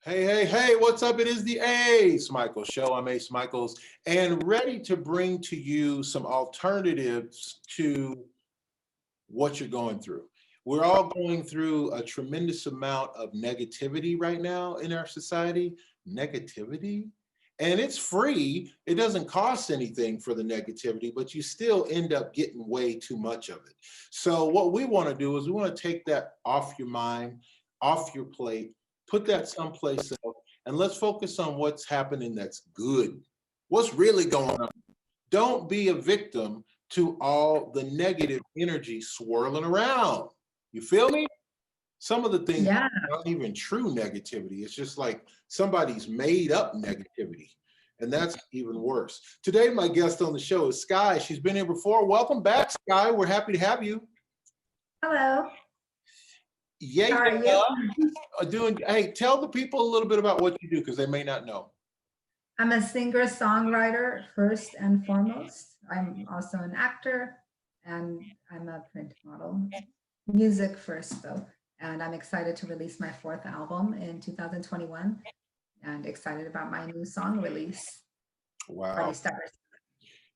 Hey, hey, hey, what's up? It is the Ace Michaels Show. I'm Ace Michaels and ready to bring to you some alternatives to what you're going through. We're all going through a tremendous amount of negativity right now in our society. Negativity? And it's free. It doesn't cost anything for the negativity, but you still end up getting way too much of it. So what we want to do is we want to take that off your mind, off your plate, put that someplace else, and let's focus on what's happening that's good. What's really going on? Don't be a victim to all the negative energy swirling around. You feel me? Some of the things Yeah. aren't even true negativity. It's just like somebody's made up negativity. And that's even worse. Today, my guest on the show is Skye. She's been here before. Welcome back, Skye. We're happy to have you. Hello. Yeah, How are yeah. you? Hey, tell the people a little bit about what you do because they may not know. I'm a singer-songwriter first and foremost. I'm also an actor and I'm a print model. Music first though. And I'm excited to release my fourth album in 2021 and excited about my new song release, Wow. Party Starters.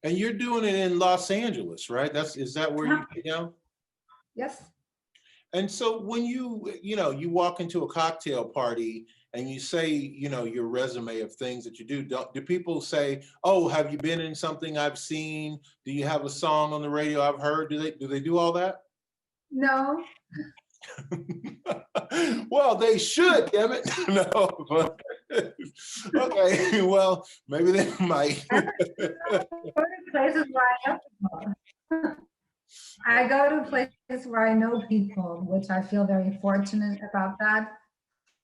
And you're doing it in Los Angeles, right? Is that where you get down? Yes. And so when you walk into a cocktail party and you say, your resume of things that you do people say, "Oh, have you been in something I've seen? Do you have a song on the radio I've heard?" Do they do all that? No. Well, they should, damn it. No, but okay, well, maybe they might. Places where I know people. I go to places where I know people, which I feel very fortunate about that.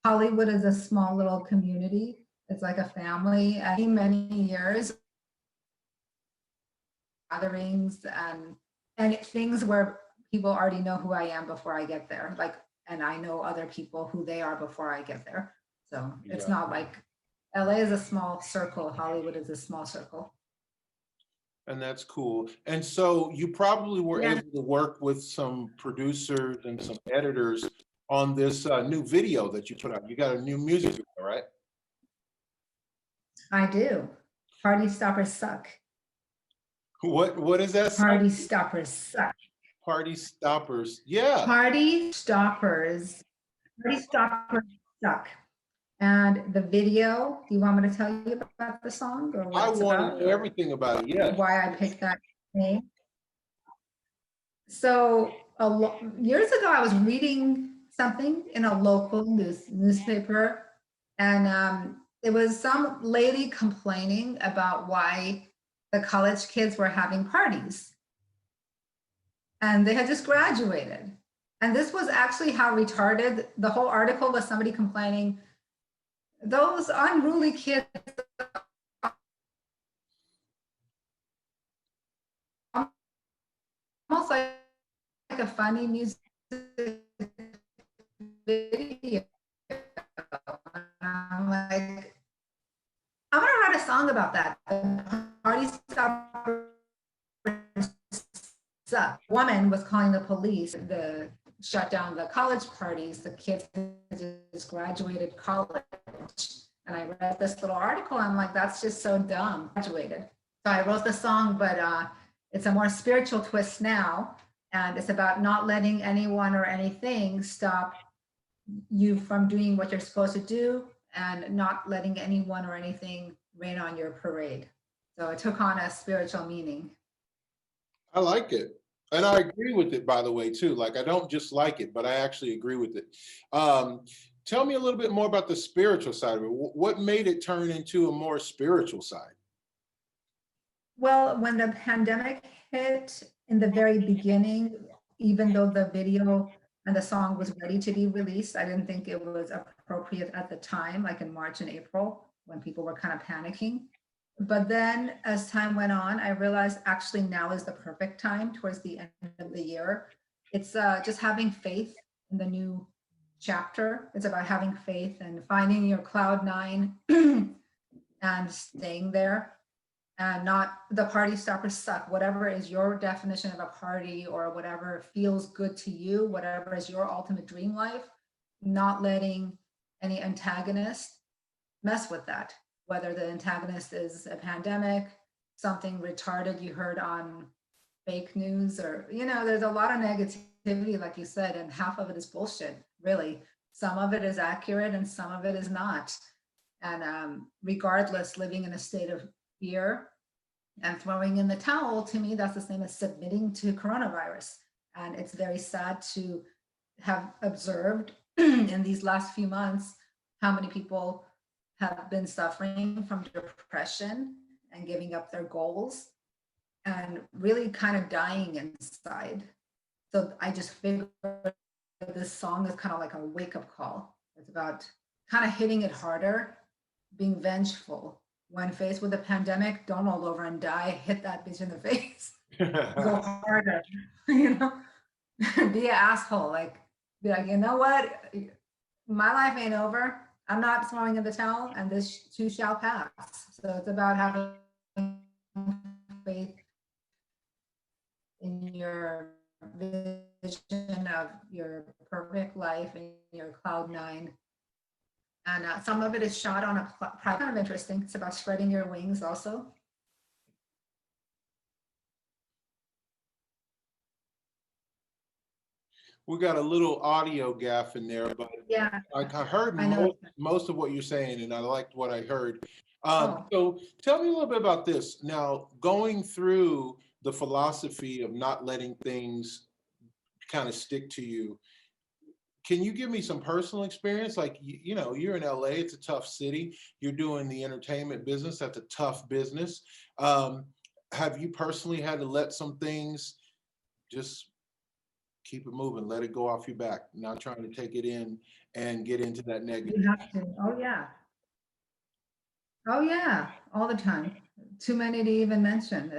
Hollywood is a small little community. It's like a family. Many years gatherings and things where people already know who I am before I get there. And I know other people who they are before I get there. So it's not like LA is a small circle. Hollywood is a small circle. And that's cool. And so you probably were able to work with some producers and some editors on this new video that you put out. You got a new music video, right? I do. Party Stoppers Suck. What is that? Party Stoppers Suck. Party Stoppers. Yeah. Party Stoppers. Party Stoppers Suck. And the video, do you want me to tell you about the song or what it's about? I want to know everything about it, yeah. Why I picked that name. So years ago, I was reading something in a local newspaper, and it was some lady complaining about why the college kids were having parties. And they had just graduated. And this was actually how retarded, the whole article was somebody complaining, those unruly kids almost like a funny music video. I'm like, I'm gonna write a song about that. Party Stoppers Suck. Woman was calling the police to shut down the college parties. The kids just graduated college. And I read this little article. I'm like, that's just so dumb. Graduated. So I wrote the song, but it's a more spiritual twist now. And it's about not letting anyone or anything stop you from doing what you're supposed to do and not letting anyone or anything rain on your parade. So it took on a spiritual meaning. I like it. And I agree with it, by the way, too. Like, I don't just like it, but I actually agree with it. Tell me a little bit more about the spiritual side of it. What made it turn into a more spiritual side? Well, when the pandemic hit in the very beginning, even though the video and the song was ready to be released, I didn't think it was appropriate at the time, like in March and April, when people were kind of panicking. But then as time went on, I realized actually now is the perfect time towards the end of the year. It's just having faith in the new chapter. It's about having faith and finding your cloud nine and staying there. And not the party stoppers suck. Whatever is your definition of a party or whatever feels good to you, whatever is your ultimate dream life, not letting any antagonist, mess with that. Whether the antagonist is a pandemic, something retarded you heard on fake news, or, there's a lot of negativity, like you said, and half of it is bullshit, really. Some of it is accurate and some of it is not. And regardless, living in a state of fear and throwing in the towel, to me, that's the same as submitting to coronavirus. And it's very sad to have observed in these last few months how many people have been suffering from depression and giving up their goals and really kind of dying inside. So I just figured this song is kind of like a wake-up call. It's about kind of hitting it harder, being vengeful. When faced with a pandemic, don't roll over and die, hit that bitch in the face. Go harder, Be an asshole. Be like, you know what? My life ain't over. I'm not throwing in the towel, and this too shall pass. So it's about having faith in your vision of your perfect life and your cloud nine. And some of it is shot on a kind of interesting. It's about spreading your wings also. We got a little audio gaff in there, but yeah, I heard most of what you're saying, and I liked what I heard. So tell me a little bit about this. Now, going through the philosophy of not letting things kind of stick to you, can you give me some personal experience? Like, you're in LA, it's a tough city. You're doing the entertainment business, that's a tough business. Have you personally had to let some things just keep it moving, let it go off your back, not trying to take it in and get into that negative? You have to. Oh, yeah. Oh, yeah. All the time. Too many to even mention.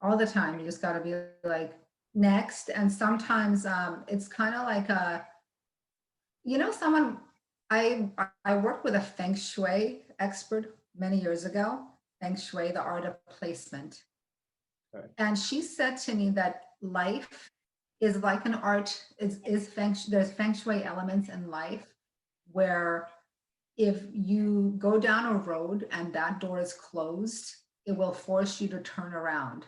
All the time. You just got to be like, next. And sometimes it's kind of like someone, I worked with a feng shui expert many years ago, feng shui, the art of placement. Okay. And she said to me that life is like an art, there's feng shui elements in life where if you go down a road and that door is closed, it will force you to turn around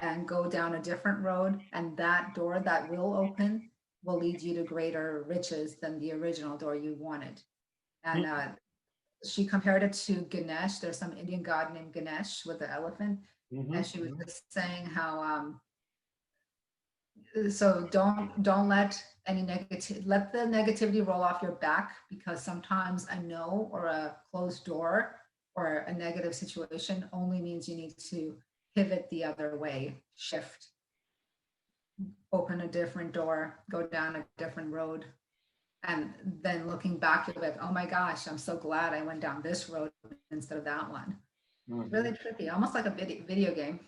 and go down a different road, and that door that will open will lead you to greater riches than the original door you wanted. And she compared it to Ganesh. There's some Indian god named Ganesh with the elephant. And she was just saying how so don't let let the negativity roll off your back, because sometimes a no or a closed door or a negative situation only means you need to pivot the other way, shift, open a different door, go down a different road. And then looking back, you're like, oh my gosh, I'm so glad I went down this road instead of that one. Really trippy, almost like a video game.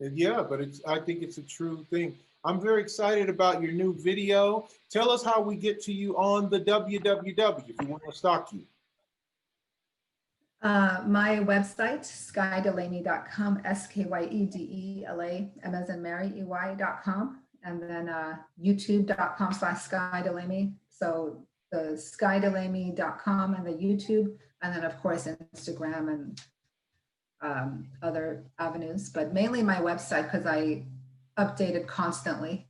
Yeah, but I think it's a true thing. I'm very excited about your new video. Tell us how we get to you on the www if we want to stalk you. My website, skyedelamey.com, SKYEDELA, M as in Mary, EY.com, and then youtube.com/Skye Delamey. So the skyedelamey.com and the YouTube, and then of course Instagram and other avenues, but mainly my website because I update it constantly.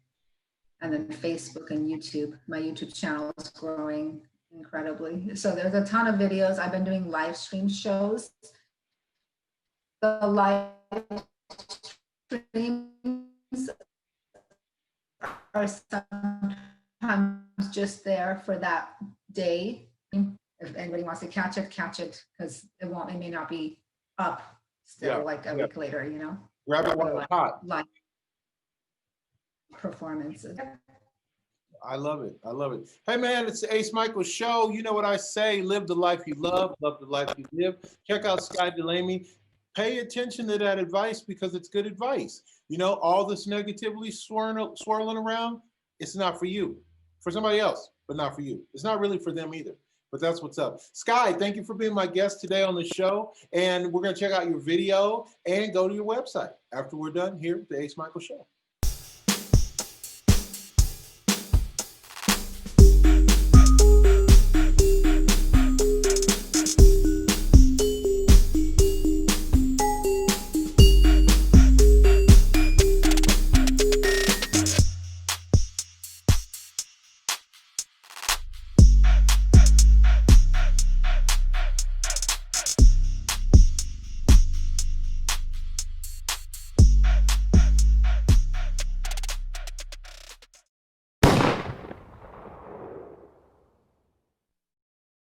And then Facebook and YouTube. My YouTube channel is growing incredibly. So there's a ton of videos. I've been doing live stream shows. The live streams are sometimes just there for that day. If anybody wants to catch it, because it may not be up still like a week later, Grab it while it's hot. Live performances. I love it. I love it. Hey man, it's the Ace Micheals Show. You know what I say, live the life you love the life you live. Check out Skye Delamey. Pay attention to that advice because it's good advice. All this negativity swirling around, it's not for you. For somebody else, but not for you. It's not really for them either. But that's what's up. Skye, thank you for being my guest today on the show. And we're going to check out your video and go to your website after we're done here at the Ace Micheals Show.